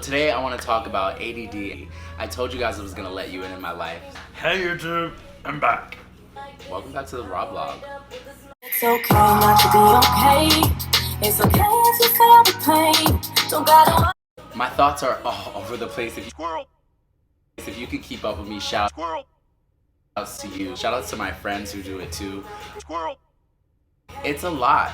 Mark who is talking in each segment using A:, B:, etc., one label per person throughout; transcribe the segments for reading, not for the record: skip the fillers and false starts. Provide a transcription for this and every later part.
A: Today I want to talk about ADD. I told you guys I was going to let you in my life.
B: Hey YouTube, I'm back.
A: Welcome back to the Raw Vlog.
C: It's okay not to be okay. It's okay if you feel the pain. Don't gotta.
A: My thoughts are all over the place. If you can keep up with me, shout outs to you. Shout outs to my friends who do it too. It's a lot.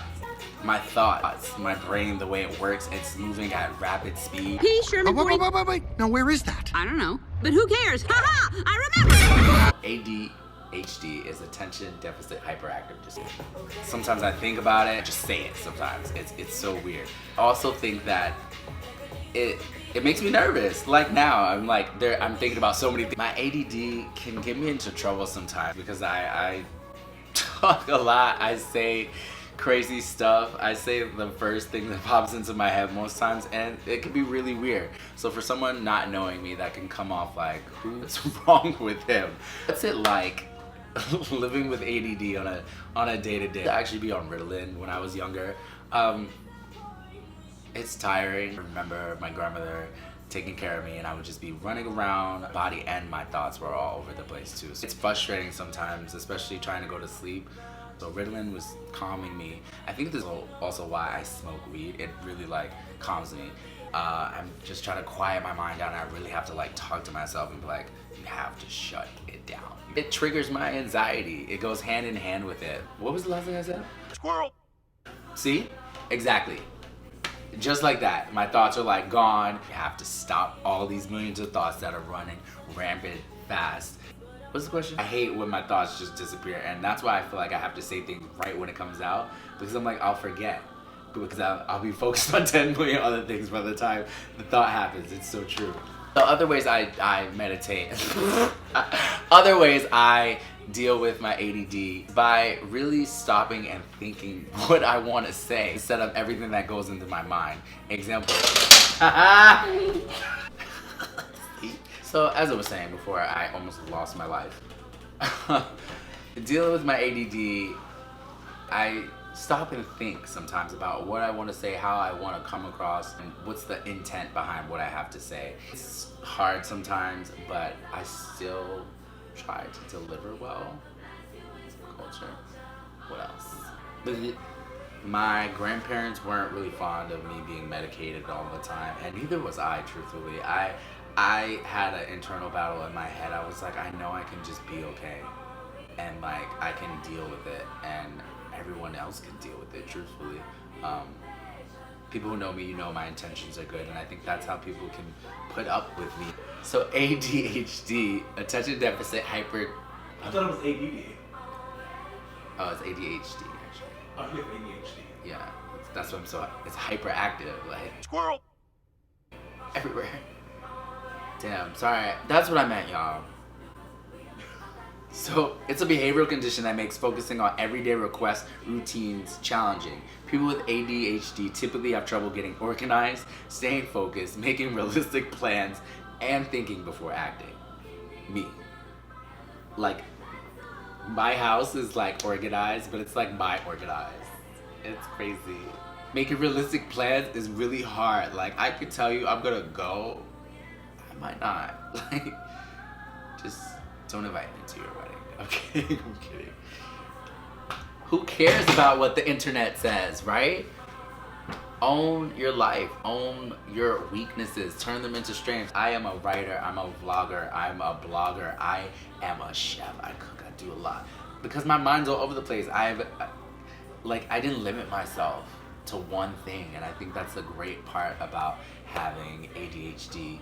A: My thoughts, my brain, the way it works, it's moving at rapid speed.
D: P. Sherman.
E: Wait. Now, where is that?
D: I don't know, but who cares? Ha ha! I remember.
A: ADHD is attention deficit hyperactive disorder. Sometimes I think about it, just say it sometimes. It's so weird. I also think that it makes me nervous. Like now, I'm thinking about so many things. My ADD can get me into trouble sometimes because I talk a lot. I say crazy stuff. I say the first thing that pops into my head most times, and it can be really weird. So for someone not knowing me, that can come off like, what's wrong with him? What's it like living with ADD on a day-to-day? I actually be on Ritalin when I was younger. It's tiring. I remember my grandmother taking care of me, and I would just be running around. My body and my thoughts were all over the place too. So it's frustrating sometimes, especially trying to go to sleep. So Ritalin was calming me. I think this is also why I smoke weed. It really calms me. I'm just trying to quiet my mind down. I really have to talk to myself and be like, you have to shut it down. It triggers my anxiety. It goes hand in hand with it. What was the last thing I said?
B: Squirrel.
A: See? Exactly. Just like that. My thoughts are gone. You have to stop all these millions of thoughts that are running rampant fast. What's the question? I hate when my thoughts just disappear, and that's why I feel like I have to say things right when it comes out, because I'm I'll forget, because I'll be focused on 10 million other things by the time the thought happens. It's so true. So other ways I meditate, other ways I deal with my ADD by really stopping and thinking what I want to say instead of everything that goes into my mind. Example. So as I was saying before, I almost lost my life. Dealing with my ADD, I stop and think sometimes about what I want to say, how I want to come across, and what's the intent behind what I have to say. It's hard sometimes, but I still try to deliver well. Culture. What else? My grandparents weren't really fond of me being medicated all the time, and neither was I, truthfully. I had an internal battle in my head. I was like, I know I can just be okay, and I can deal with it, and everyone else can deal with it, truthfully. People who know me, you know my intentions are good, and I think that's how people can put up with me. So ADHD, attention deficit hyper...
B: I thought it was ADD.
A: Oh, it's ADHD actually.
B: Oh, you have ADHD.
A: Yeah, that's what it's hyperactive,
B: Squirrel.
A: everywhere. Damn, sorry. That's what I meant, y'all. So, it's a behavioral condition that makes focusing on everyday requests, routines, challenging. People with ADHD typically have trouble getting organized, staying focused, making realistic plans, and thinking before acting. Me. My house is organized, but it's my organized. It's crazy. Making realistic plans is really hard. I could tell you I'm gonna go, I might not. Just don't invite me to your wedding. Okay, I'm kidding. Who cares about what the internet says, right? Own your life, own your weaknesses, turn them into strengths. I am a writer, I'm a vlogger, I'm a blogger, I am a chef, I cook, I do a lot. Because my mind's all over the place. I didn't limit myself to one thing, and I think that's a great part about having ADHD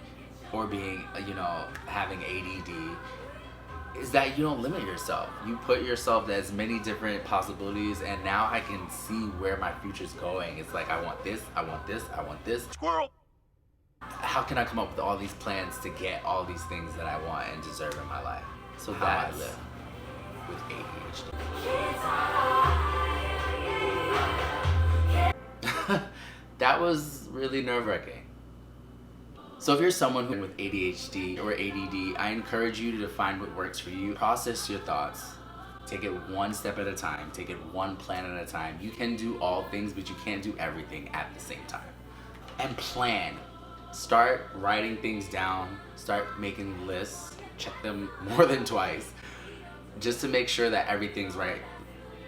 A: or being, having ADD, is that you don't limit yourself. You put yourself to as many different possibilities, and now I can see where my future's going. It's I want this, I want this, I want this.
B: Squirrel.
A: How can I come up with all these plans to get all these things that I want and deserve in my life? So how I live with ADHD. That was really nerve-wracking. So if you're someone who with ADHD or ADD, I encourage you to define what works for you. Process your thoughts. Take it one step at a time. Take it one plan at a time. You can do all things, but you can't do everything at the same time. And plan. start writing things down, start making lists, check them more than twice, just to make sure that everything's right.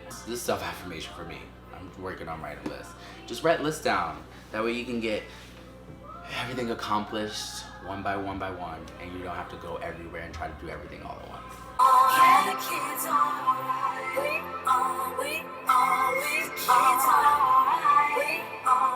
A: This is self-affirmation for me. I'm working on writing lists. Just write lists down. That way you can get everything accomplished one by one, and you don't have to go everywhere and try to do everything all at once.